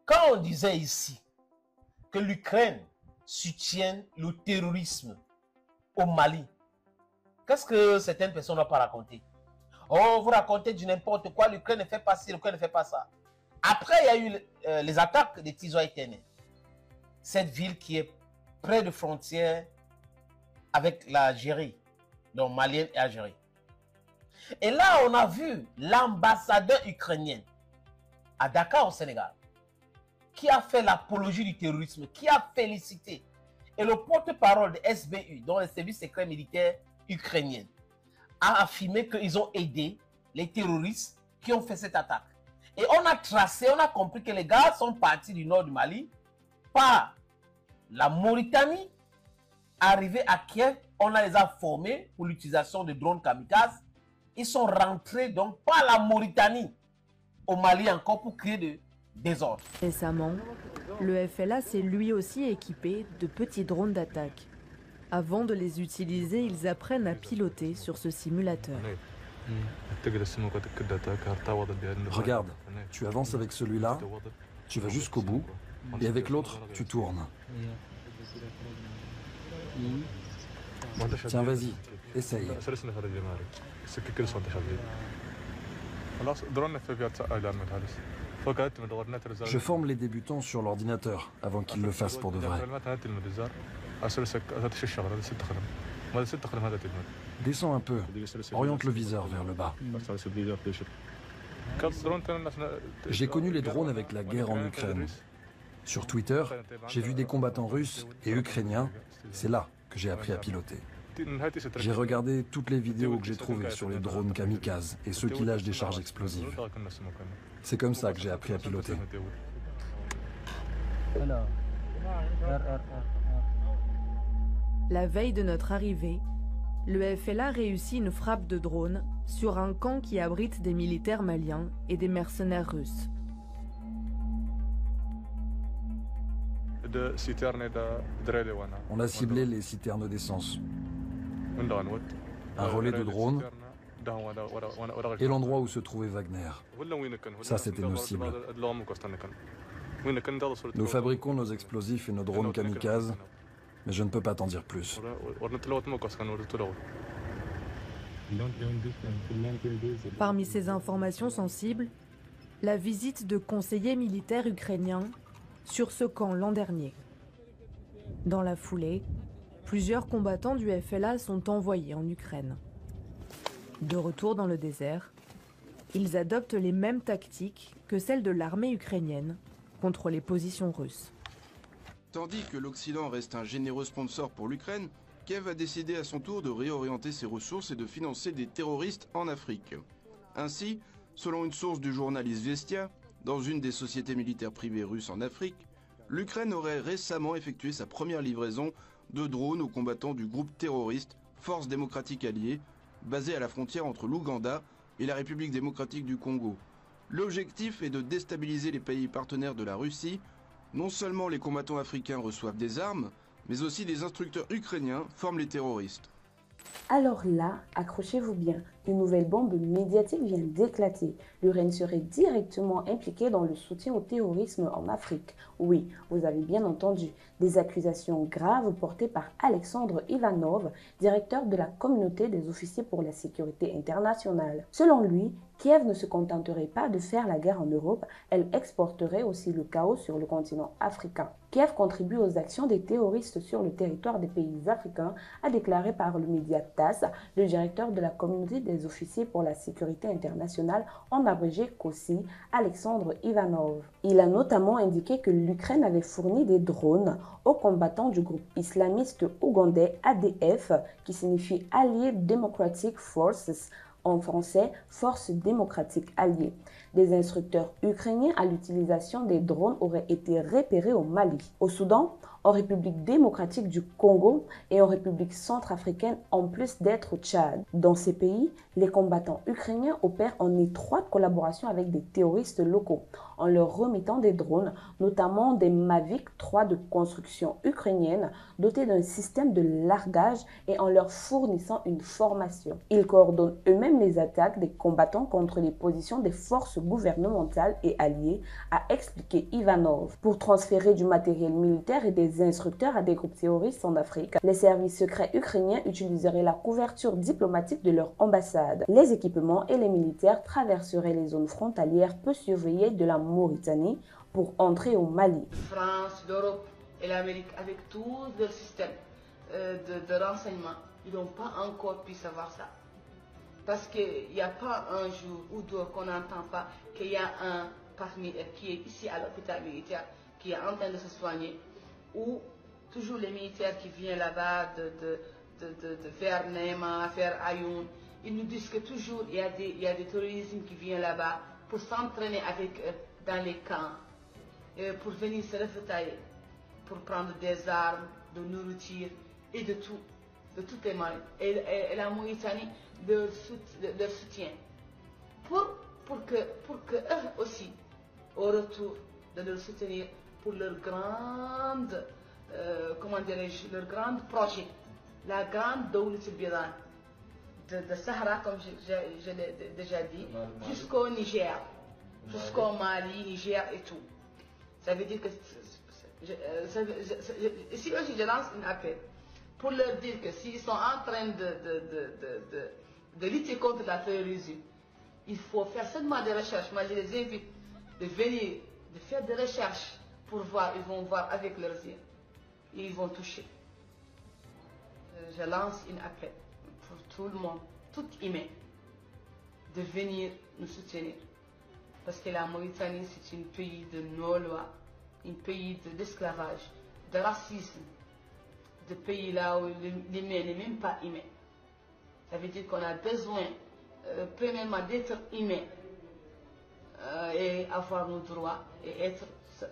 Quand on disait ici que l'Ukraine soutient le terrorisme au Mali, qu'est-ce que certaines personnes n'ont pas raconté? Oh, vous racontez du n'importe quoi, l'Ukraine ne fait pas ci, l'Ukraine ne fait pas ça. Après, il y a eu les attaques de Tizoa-Etene, cette ville qui est près de frontières avec l'Algérie, donc malienne et Algérie. Et là, on a vu l'ambassadeur ukrainien à Dakar, au Sénégal, qui a fait l'apologie du terrorisme, qui a félicité. Et le porte-parole de SBU, dont les services secrets militaires ukrainiens, a affirmé qu'ils ont aidé les terroristes qui ont fait cette attaque. Et on a tracé, on a compris que les gars sont partis du nord du Mali par la Mauritanie, arrivés à Kiev, on les a formés pour l'utilisation de drones kamikazes. Ils sont rentrés donc par la Mauritanie au Mali encore pour créer de désordre. Récemment, le FLA s'est lui aussi équipé de petits drones d'attaque. Avant de les utiliser, ils apprennent à piloter sur ce simulateur. Regarde, tu avances avec celui-là, tu vas jusqu'au bout, et avec l'autre, tu tournes. Tiens, vas-y, essaye. Je forme les débutants sur l'ordinateur avant qu'ils le fassent pour de vrai. Descends un peu, oriente le viseur vers le bas. J'ai connu les drones avec la guerre en Ukraine. Sur Twitter, j'ai vu des combattants russes et ukrainiens, c'est là que j'ai appris à piloter. J'ai regardé toutes les vidéos que j'ai trouvées sur les drones kamikazes et ceux qui lâchent des charges explosives. C'est comme ça que j'ai appris à piloter. La veille de notre arrivée, le FLA réussit une frappe de drone sur un camp qui abrite des militaires maliens et des mercenaires russes. On a ciblé les citernes d'essence, un relais de drone et l'endroit où se trouvait Wagner. Ça, c'était nos cibles. Nous fabriquons nos explosifs et nos drones kamikazes, mais je ne peux pas t'en dire plus. Parmi ces informations sensibles, la visite de conseillers militaires ukrainiens sur ce camp l'an dernier. Dans la foulée, plusieurs combattants du FLA sont envoyés en Ukraine. De retour dans le désert, ils adoptent les mêmes tactiques que celles de l'armée ukrainienne contre les positions russes. Tandis que l'Occident reste un généreux sponsor pour l'Ukraine, Kiev a décidé à son tour de réorienter ses ressources et de financer des terroristes en Afrique. Ainsi, selon une source du journal Izvestia, dans une des sociétés militaires privées russes en Afrique, l'Ukraine aurait récemment effectué sa première livraison de drones aux combattants du groupe terroriste Forces démocratiques alliées, basé à la frontière entre l'Ouganda et la République démocratique du Congo. L'objectif est de déstabiliser les pays partenaires de la Russie. Non seulement les combattants africains reçoivent des armes, mais aussi des instructeurs ukrainiens forment les terroristes. Alors là, accrochez-vous bien, une nouvelle bombe médiatique vient d'éclater. L'Ukraine serait directement impliquée dans le soutien au terrorisme en Afrique. Oui, vous avez bien entendu, des accusations graves portées par Alexandre Ivanov, directeur de la communauté des officiers pour la sécurité internationale. Selon lui, Kiev ne se contenterait pas de faire la guerre en Europe, elle exporterait aussi le chaos sur le continent africain. Kiev contribue aux actions des terroristes sur le territoire des pays africains, a déclaré par le média TASS le directeur de la communauté des officiers pour la sécurité internationale, en abrégé COSI, Alexandre Ivanov. Il a notamment indiqué que l'Ukraine avait fourni des drones aux combattants du groupe islamiste ougandais ADF, qui signifie Allied Democratic Forces, en français, Forces démocratiques alliées. Des instructeurs ukrainiens à l'utilisation des drones auraient été repérés au Mali. Au Soudan, en République démocratique du Congo et en République centrafricaine, en plus d'être au Tchad. Dans ces pays, les combattants ukrainiens opèrent en étroite collaboration avec des terroristes locaux, en leur remettant des drones, notamment des Mavic 3 de construction ukrainienne, dotés d'un système de largage et en leur fournissant une formation. Ils coordonnent eux-mêmes les attaques des combattants contre les positions des forces gouvernementales et alliées, a expliqué Ivanov. Pour transférer du matériel militaire et des instructeurs à des groupes terroristes en Afrique, les services secrets ukrainiens utiliseraient la couverture diplomatique de leur ambassade. Les équipements et les militaires traverseraient les zones frontalières peu surveillées de la Mauritanie pour entrer au Mali. France, l'Europe et l'Amérique, avec tout leur système de renseignement, ils n'ont pas encore pu savoir ça. Parce qu'il n'y a pas un jour ou deux qu'on n'entend pas qu'il y a un parmi eux qui est ici à l'hôpital militaire, qui est en train de se soigner, ou toujours les militaires qui viennent là-bas vers Nema, vers Ayoun, ils nous disent que toujours il y a des terroristes qui viennent là-bas pour s'entraîner avec eux dans les camps, pour venir se ravitailler, pour prendre des armes, de nourriture et de toutes les moyens. Et la Mauritanie leur soutient pour que eux aussi, au retour de leur soutenir pour leur grande, leur grand projet, la grande Dawlat al-Bidan, de Sahara, comme je l'ai déjà dit, jusqu'au Niger, jusqu'au Mali, Niger et tout. Ça veut dire que, ici aussi je lance un appel pour leur dire que s'ils sont en train de lutter contre la terrorisme, il faut faire seulement des recherches. Moi, je les invite de venir, de faire des recherches pour voir. Ils vont voir avec leurs yeux et ils vont toucher. Je lance un appel pour tout le monde, tout humain, de venir nous soutenir. Parce que la Mauritanie, c'est un pays de non-loi, un pays d'esclavage, de racisme, de pays là où l'humain n'est même pas humain. Ça veut dire qu'on a besoin, premièrement, d'être humain et avoir nos droits et être seul.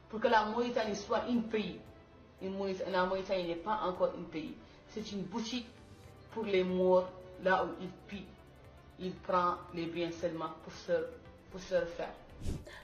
Pour que la Mauritanie soit un pays. La Mauritanie n'est pas encore un pays. C'est une boutique pour les morts, là où il pille. Il prend les biens seulement pour se le faire.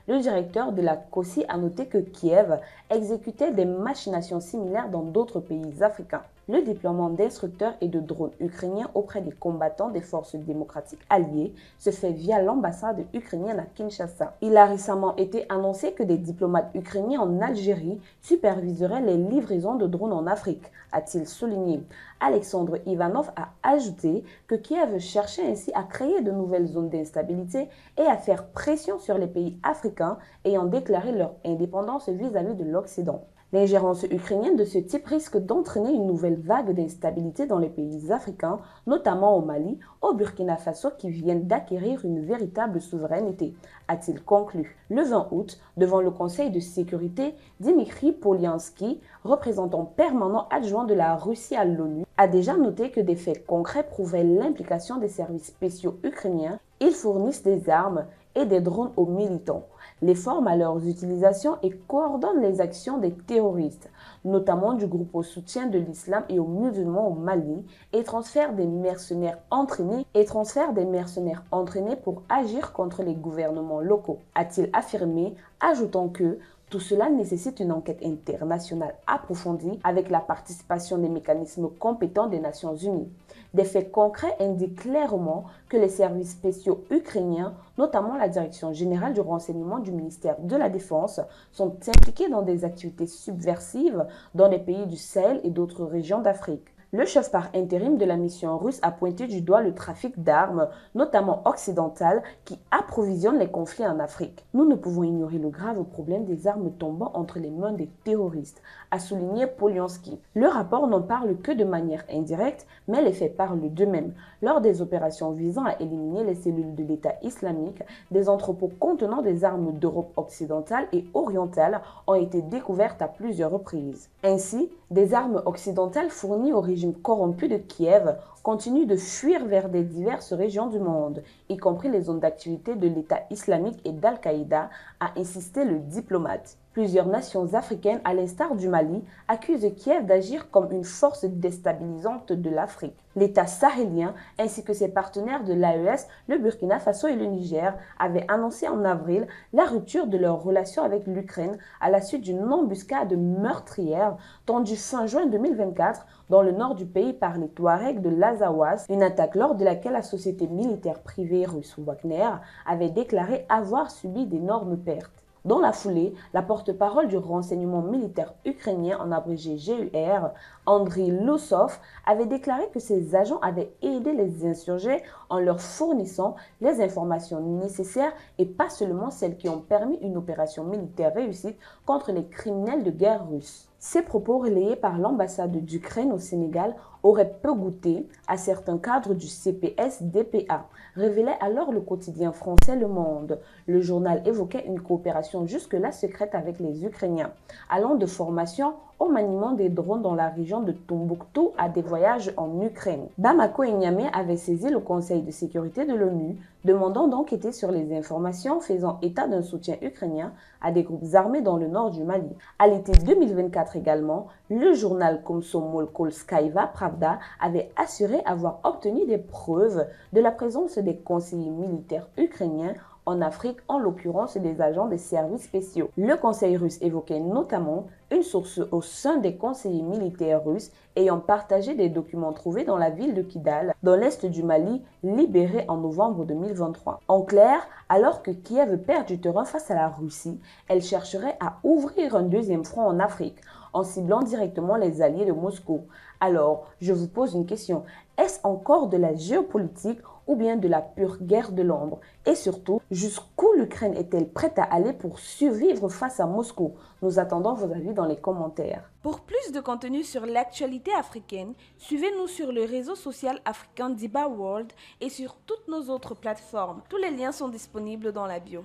Le directeur de la COSI a noté que Kiev exécutait des machinations similaires dans d'autres pays africains. Le déploiement d'instructeurs et de drones ukrainiens auprès des combattants des forces démocratiques alliées se fait via l'ambassade ukrainienne à Kinshasa. Il a récemment été annoncé que des diplomates ukrainiens en Algérie superviseraient les livraisons de drones en Afrique, a-t-il souligné. Alexandre Ivanov a ajouté que Kiev cherchait ainsi à créer de nouvelles zones d'instabilité et à faire pression sur les pays africains ayant déclaré leur indépendance vis-à-vis de l'Occident. L'ingérence ukrainienne de ce type risque d'entraîner une nouvelle vague d'instabilité dans les pays africains, notamment au Mali, au Burkina Faso qui viennent d'acquérir une véritable souveraineté, a-t-il conclu. Le 20 août, devant le Conseil de sécurité, Dmitry Polyanski, représentant permanent adjoint de la Russie à l'ONU, a déjà noté que des faits concrets prouvaient l'implication des services spéciaux ukrainiens. Ils fournissent des armes et des drones aux militants, les forment à leurs utilisations et coordonnent les actions des terroristes, notamment du groupe au soutien de l'islam et aux musulmans au Mali, et transfèrent des mercenaires entraînés pour agir contre les gouvernements locaux, a-t-il affirmé, ajoutant que tout cela nécessite une enquête internationale approfondie avec la participation des mécanismes compétents des Nations Unies. Des faits concrets indiquent clairement que les services spéciaux ukrainiens, notamment la Direction générale du renseignement du ministère de la Défense, sont impliqués dans des activités subversives dans les pays du Sahel et d'autres régions d'Afrique. Le chef par intérim de la mission russe a pointé du doigt le trafic d'armes, notamment occidentales, qui approvisionnent les conflits en Afrique. Nous ne pouvons ignorer le grave problème des armes tombant entre les mains des terroristes, a souligné Polyanski. Le rapport n'en parle que de manière indirecte, mais les faits parlent d'eux-mêmes. Lors des opérations visant à éliminer les cellules de l'État islamique, des entrepôts contenant des armes d'Europe occidentale et orientale ont été découvertes à plusieurs reprises. Ainsi, des armes occidentales fournies au régime corrompu de Kiev continuent de fuir vers des diverses régions du monde, y compris les zones d'activité de l'État islamique et d'Al-Qaïda, a insisté le diplomate. Plusieurs nations africaines, à l'instar du Mali, accusent Kiev d'agir comme une force déstabilisante de l'Afrique. L'État sahélien ainsi que ses partenaires de l'AES, le Burkina Faso et le Niger, avaient annoncé en avril la rupture de leurs relations avec l'Ukraine à la suite d'une embuscade meurtrière tendue fin juin 2024 dans le nord du pays par les Touaregs de l'Azawad, une attaque lors de laquelle la société militaire privée russe Wagner avait déclaré avoir subi d'énormes pertes. Dans la foulée, la porte-parole du renseignement militaire ukrainien, en abrégé GUR, Andriy Lossov, avait déclaré que ses agents avaient aidé les insurgés en leur fournissant les informations nécessaires et pas seulement celles qui ont permis une opération militaire réussie contre les criminels de guerre russes. Ces propos relayés par l'ambassade d'Ukraine au Sénégal auraient peu goûté à certains cadres du CPS-DPA, révélait alors le quotidien français Le Monde. Le journal évoquait une coopération jusque-là secrète avec les Ukrainiens, allant de formation au maniement des drones dans la région de Tombouctou à des voyages en Ukraine. Bamako et Niamey avaient saisi le Conseil de sécurité de l'ONU, demandant d'enquêter sur les informations faisant état d'un soutien ukrainien à des groupes armés dans le nord du Mali. À l'été 2024 également, le journal Komsomolskoïa Pravda avait assuré avoir obtenu des preuves de la présence des conseillers militaires ukrainiens en Afrique, en l'occurrence des agents des services spéciaux. Le conseil russe évoquait notamment une source au sein des conseillers militaires russes ayant partagé des documents trouvés dans la ville de Kidal, dans l'est du Mali, libérée en novembre 2023. En clair, alors que Kiev perd du terrain face à la Russie, elle chercherait à ouvrir un deuxième front en Afrique, en ciblant directement les alliés de Moscou. Alors, je vous pose une question. Est-ce encore de la géopolitique ou bien de la pure guerre de l'ombre? Et surtout, jusqu'où l'Ukraine est-elle prête à aller pour survivre face à Moscou? Nous attendons vos avis dans les commentaires. Pour plus de contenu sur l'actualité africaine, suivez-nous sur le réseau social africain Diba World et sur toutes nos autres plateformes. Tous les liens sont disponibles dans la bio.